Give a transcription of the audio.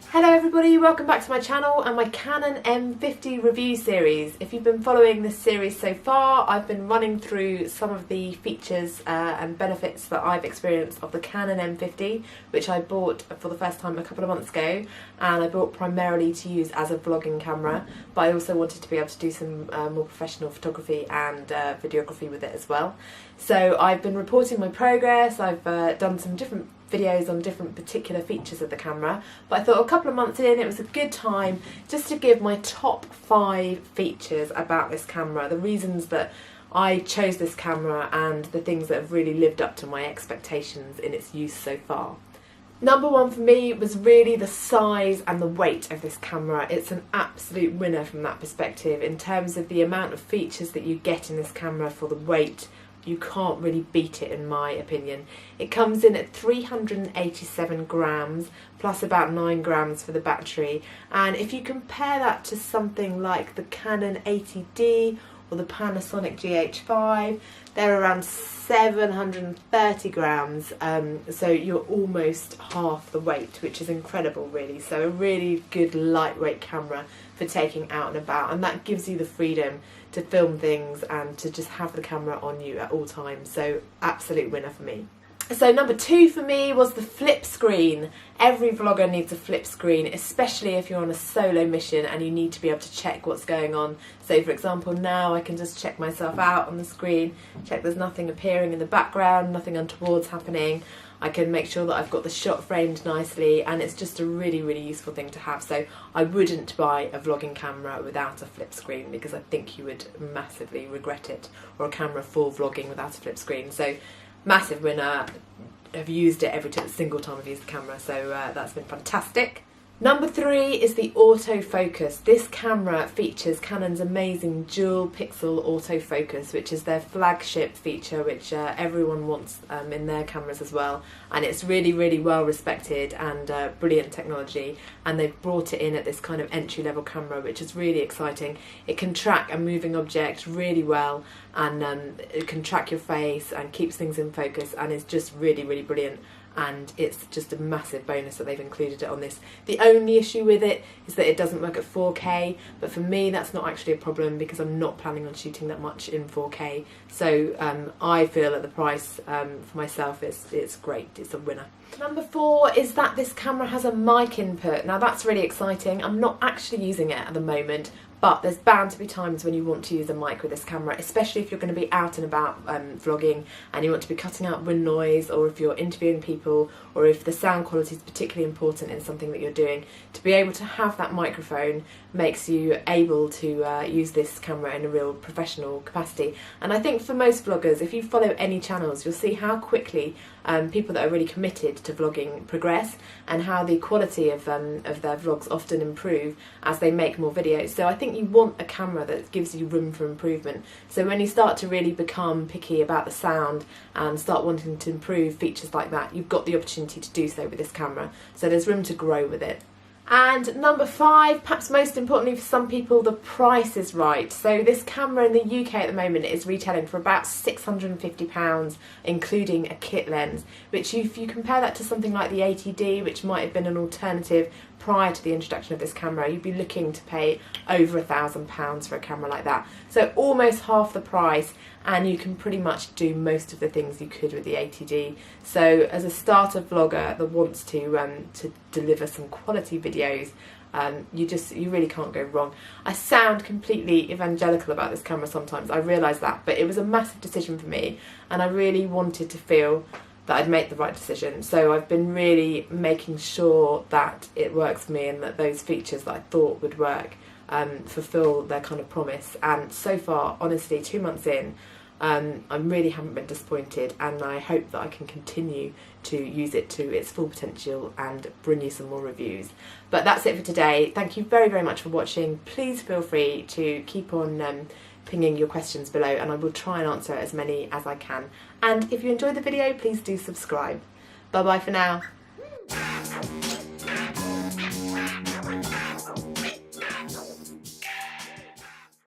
Hello everybody, welcome back to my channel and my Canon M50 review series. If you've been following this series so far, I've been running through some of the features and benefits that I've experienced of the Canon M50, which I bought for the first time a couple of months ago, and I bought primarily to use as a vlogging camera, but I also wanted to be able to do some more professional photography and videography with it as well. So I've been reporting my progress. I've done some different videos on different particular features of the camera, but I thought a couple of months in it was a good time just to give my top 5 features about this camera, the reasons that I chose this camera and the things that have really lived up to my expectations in its use so far. Number 1 for me was really the size and the weight of this camera. It's an absolute winner from that perspective in terms of the amount of features that you get in this camera for the weight. You can't really beat it in my opinion. It comes in at 387 grams plus about 9 grams for the battery, and if you compare that to something like the Canon 80D or the Panasonic GH5, they're around 730 grams, so you're almost half the weight, which is incredible really. So a really good lightweight camera for taking out and about, and that gives you the freedom to film things and to just have the camera on you at all times. So absolute winner for me. So number 2 for me was the flip screen. Every vlogger needs a flip screen, especially if you're on a solo mission and you need to be able to check what's going on. So for example, now I can just check myself out on the screen, check there's nothing appearing in the background, nothing untoward's happening. I can make sure that I've got the shot framed nicely, and it's just a really, really useful thing to have. So I wouldn't buy a vlogging camera without a flip screen because I think you would massively regret it, or a camera for vlogging without a flip screen. So massive winner. I've used it every single time I've used the camera, so that's been fantastic. Number 3 is the autofocus. This camera features Canon's amazing dual pixel autofocus, which is their flagship feature, which everyone wants in their cameras as well, and it's really, really well respected and brilliant technology, and they've brought it in at this kind of entry-level camera, which is really exciting. It can track a moving object really well, and it can track your face and keeps things in focus, and it's just really, really brilliant. And it's just a massive bonus that they've included it on this. The only issue with it is that it doesn't work at 4K, but for me that's not actually a problem because I'm not planning on shooting that much in 4K. So I feel at the price for myself it's great, it's a winner. Number 4 is that this camera has a mic input. Now that's really exciting. I'm not actually using it at the moment, but there's bound to be times when you want to use a mic with this camera, especially if you're going to be out and about vlogging and you want to be cutting out wind noise, or if you're interviewing people, or if the sound quality is particularly important in something that you're doing. To be able to have that microphone makes you able to use this camera in a real professional capacity. And I think for most vloggers, if you follow any channels, you'll see how quickly people that are really committed to vlogging progress, and how the quality of their vlogs often improve as they make more videos. So I think you want a camera that gives you room for improvement. So when you start to really become picky about the sound and start wanting to improve features like that, you've got the opportunity to do so with this camera. So there's room to grow with it. And number 5, perhaps most importantly for some people, the price is right. So this camera in the UK at the moment is retailing for about £650, including a kit lens, which if you compare that to something like the 80D, which might have been an alternative prior to the introduction of this camera, you'd be looking to pay over £1,000 for a camera like that. So almost half the price, and you can pretty much do most of the things you could with the 80D. So as a starter vlogger that wants to deliver some quality videos, you really can't go wrong. I sound completely evangelical about this camera sometimes, I realise that, but it was a massive decision for me, and I really wanted to feel that I'd make the right decision. So I've been really making sure that it works for me, and that those features that I thought would work fulfill their kind of promise. And so far, honestly, 2 months in, I really haven't been disappointed, and I hope that I can continue to use it to its full potential and bring you some more reviews. But that's it for today. Thank you very, very much for watching. Please feel free to keep on pinging your questions below, and I will try and answer as many as I can. And if you enjoyed the video, please do subscribe. Bye bye for now.